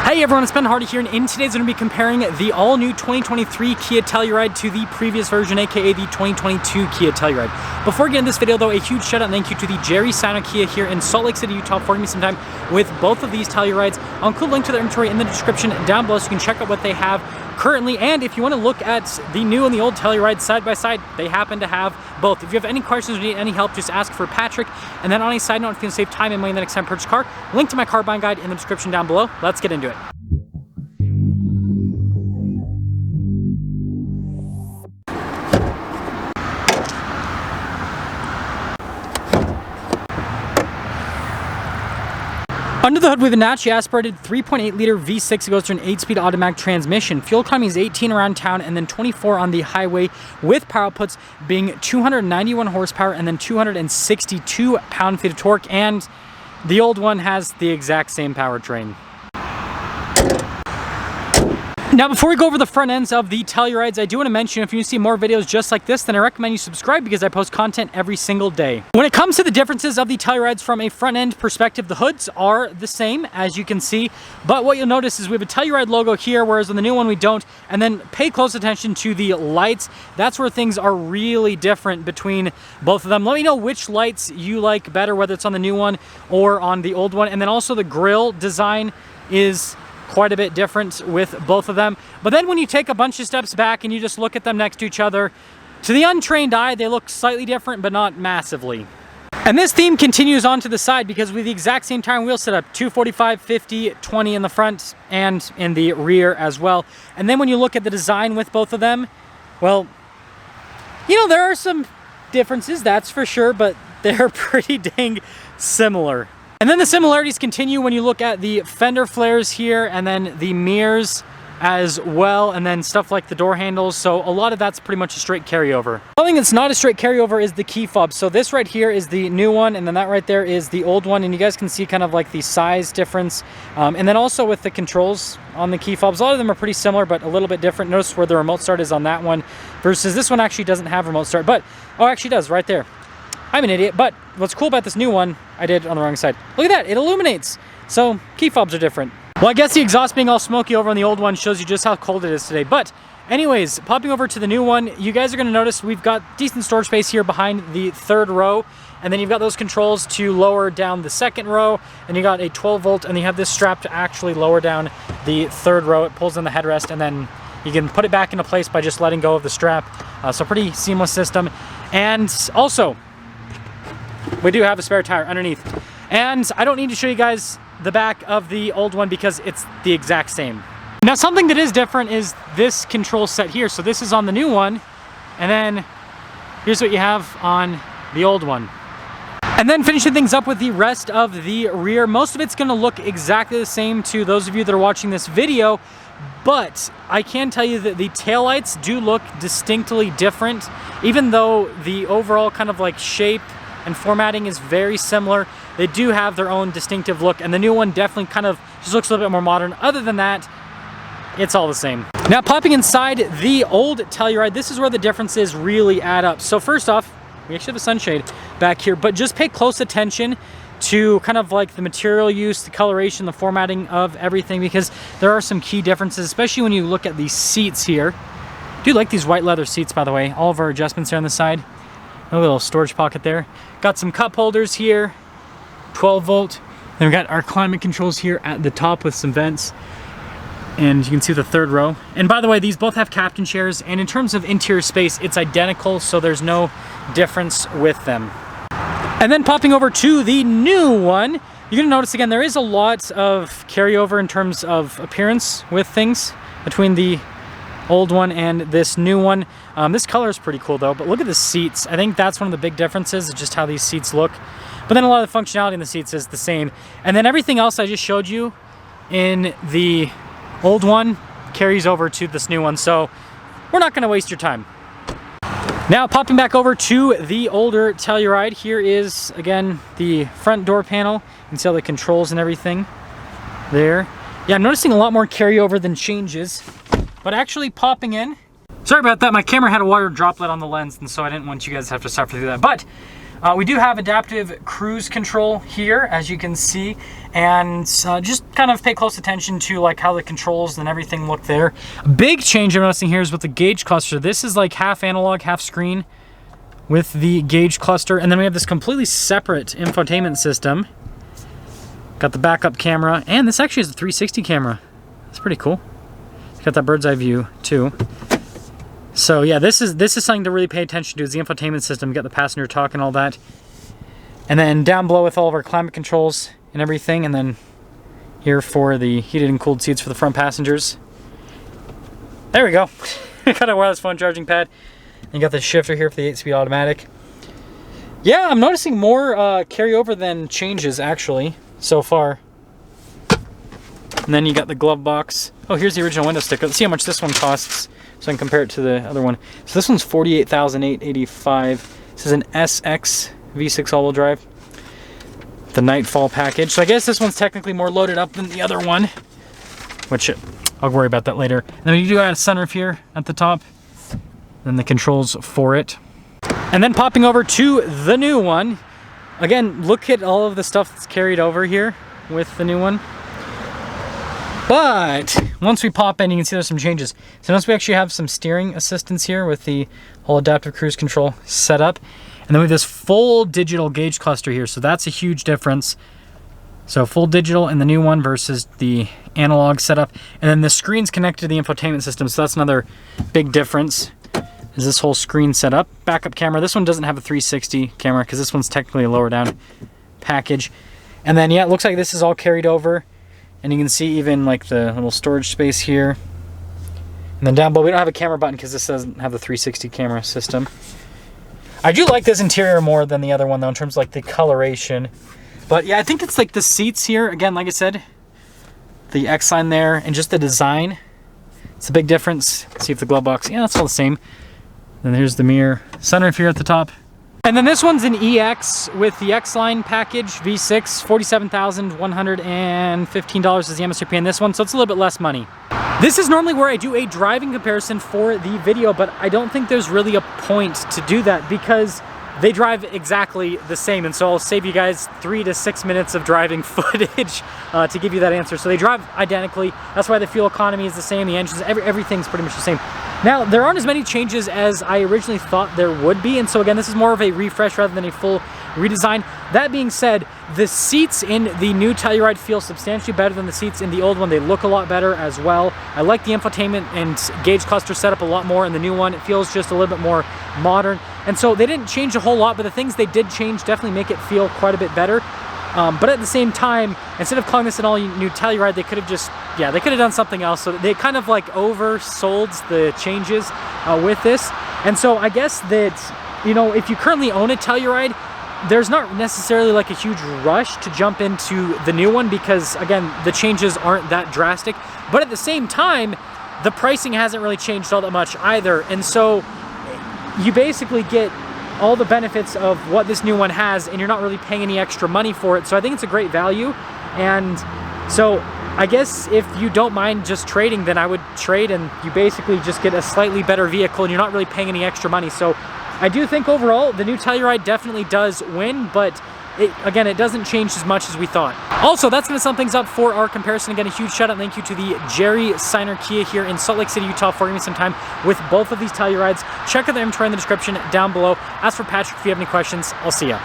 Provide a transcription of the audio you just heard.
Hey everyone, it's Ben Hardy here, and in today's going to be comparing the all-new 2023 Kia Telluride to the previous version, aka the 2022 Kia Telluride. Before we get into this video though, a huge shout out and thank you to the Jerry Sino Kia here in Salt Lake City, Utah for giving me some time with both of these Tellurides. I'll include a link to their inventory in the description down below so you can check out what they have currently, and if you want to look at the new and the old Telluride side by side, they happen to have both. If you have any questions or need any help, just ask for Patrick. And then on a side note, if you can save time and money the next time you purchase a car, link to my car buying guide in the description down below. Let's get into it. Under the hood, we have a naturally aspirated 3.8 liter V6. It goes to an 8-speed automatic transmission. Fuel economy is 18 around town and then 24 on the highway, with power outputs being 291 horsepower and then 262 pound-feet of torque. And the old one has the exact same powertrain. Now, before we go over the front ends of the Tellurides, I do want to mention, if you see more videos just like this, then I recommend you subscribe because I post content every single day. When it comes to the differences of the Tellurides from a front end perspective, the hoods are the same, as you can see, but what you'll notice is we have a Telluride logo here, whereas on the new one we don't. And then pay close attention to the lights. That's where things are really different between both of them. Let me know which lights you like better, whether it's on the new one or on the old one. And then also the grille design is quite a bit different with both of them. But then when you take a bunch of steps back and you just look at them next to each other, to the untrained eye, they look slightly different, but not massively. And this theme continues on to the side because we have the exact same tire and wheel setup, 245, 50, 20 in the front and in the rear as well. And then when you look at the design with both of them, well, you know, there are some differences, that's for sure, but they're pretty dang similar. And then the similarities continue when you look at the fender flares here and then the mirrors as well, and then stuff like the door handles. So a lot of that's pretty much a straight carryover. Something that's not a straight carryover is the key fob. So this right here is the new one, and then that right there is the old one, and you guys can see kind of like the size difference. And then also with the controls on the key fobs, a lot of them are pretty similar but a little bit different. Notice where the remote start is on that one versus this one actually doesn't have remote start, but oh, actually does right there. I'm an idiot, but what's cool about this new one, I did on the wrong side. Look at that, it illuminates. So key fobs are different. Well, I guess the exhaust being all smoky over on the old one shows you just how cold it is today. But anyways, popping over to the new one, you guys are gonna notice we've got decent storage space here behind the third row. And then you've got those controls to lower down the second row, and you got a 12 volt, and you have this strap to actually lower down the third row. It pulls in the headrest, and then you can put it back into place by just letting go of the strap. So pretty seamless system. And also, we do have a spare tire underneath. And I don't need to show you guys the back of the old one because it's the exact same. Now, something that is different is this control set here. So this is on the new one, and then here's what you have on the old one. And then finishing things up with the rest of the rear, most of it's gonna look exactly the same to those of you that are watching this video, but I can tell you that the taillights do look distinctly different, even though the overall kind of like shape and formatting is very similar. They do have their own distinctive look, and the new one definitely kind of just looks a little bit more modern. Other than that, it's all the same. Now, popping inside the old Telluride, this is where the differences really add up. So first off, we actually have a sunshade back here, but just pay close attention to kind of like the material use, the coloration, the formatting of everything, because there are some key differences, especially when you look at these seats here. I do like these white leather seats, by the way. All of our adjustments are on the side. A little storage pocket there. Got some cup holders here, 12 volt. Then we got our climate controls here at the top with some vents. And you can see the third row. And by the way, these both have captain chairs. And in terms of interior space, it's identical, so there's no difference with them. And then popping over to the new one, you're gonna notice again, there is a lot of carryover in terms of appearance with things between the old one and this new one. This color is pretty cool though, but look at the seats. I think that's one of the big differences, is just how these seats look. But then a lot of the functionality in the seats is the same. And then everything else I just showed you in the old one carries over to this new one, so we're not gonna waste your time. Now, popping back over to the older Telluride, here is, again, the front door panel. You can see all the controls and everything there. Yeah, I'm noticing a lot more carryover than changes. But actually popping in, sorry about that, my camera had a water droplet on the lens, and so I didn't want you guys to have to suffer through that. But We do have adaptive cruise control here, as you can see, and just kind of pay close attention to like how the controls and everything look there. A big change I'm noticing here is with the gauge cluster. This is like half analog, half screen with the gauge cluster, and then we have this completely separate infotainment system. Got the backup camera, and this actually is a 360 camera. That's pretty cool. It's got that bird's eye view too. So yeah, this is something to really pay attention to, is the infotainment system. You got the passenger talk and all that. And then down below with all of our climate controls and everything, and then here for the heated and cooled seats for the front passengers. There we go. Got a wireless phone charging pad. And you got the shifter here for the 8-speed automatic. Yeah, I'm noticing more carryover than changes actually so far. And then you got the glove box. Oh, here's the original window sticker. Let's see how much this one costs, so I can compare it to the other one. So this one's $48,885. This is an SX V6 all-wheel drive. The Nightfall package. So I guess this one's technically more loaded up than the other one, which I'll worry about that later. And then you do got a sunroof here at the top. Then the controls for it. And then popping over to the new one. Again, look at all of the stuff that's carried over here with the new one. But once we pop in, you can see there's some changes. So notice we actually have some steering assistance here with the whole adaptive cruise control setup. And then we have this full digital gauge cluster here. So that's a huge difference. So full digital in the new one versus the analog setup. And then the screen's connected to the infotainment system. So that's another big difference, is this whole screen setup. Backup camera. This one doesn't have a 360 camera because this one's technically a lower down package. And then yeah, it looks like this is all carried over. And you can see even like the little storage space here. And then down below, we don't have a camera button because this doesn't have the 360 camera system. I do like this interior more than the other one though, in terms of like the coloration. But yeah, I think it's like the seats here. Again, like I said, the X line there and just the design. It's a big difference. Let's see if the glove box, yeah, that's all the same. Then there's the mirror. Sunroof here at the top. And then this one's an EX with the X-Line package, V6, $47,115 is the MSRP in this one, so it's a little bit less money. This is normally where I do a driving comparison for the video, but I don't think there's really a point to do that because they drive exactly the same, and so I'll save you guys 3 to 6 minutes of driving footage to give you that answer. So they drive identically. That's why the fuel economy is the same, the engines, everything's pretty much the same. Now, there aren't as many changes as I originally thought there would be, and so again, this is more of a refresh rather than a full redesign. That being said, the seats in the new Telluride feel substantially better than the seats in the old one. They look a lot better as well. I like the infotainment and gauge cluster setup a lot more in the new one. It feels just a little bit more modern. And so they didn't change a whole lot, but the things they did change definitely make it feel quite a bit better. But at the same time, instead of calling this an all-new Telluride, they could have just, yeah, they could have done something else. So they kind of like oversold the changes with this. And so I guess that, you know, if you currently own a Telluride, there's not necessarily like a huge rush to jump into the new one because, again, the changes aren't that drastic. But at the same time, the pricing hasn't really changed all that much either. And so you basically get all the benefits of what this new one has, and you're not really paying any extra money for it. So I think it's a great value. And so I guess if you don't mind just trading, then I would trade, and you basically just get a slightly better vehicle and you're not really paying any extra money. So I do think overall the new Telluride definitely does win, but again, it doesn't change as much as we thought. Also, that's going to sum things up for our comparison. Again, a huge shout out and thank you to the Jerry Signer Kia here in Salt Lake City, Utah for giving me some time with both of these Tellurides. Check out the inventory in the description down below. As for Patrick, if you have any questions, I'll see ya.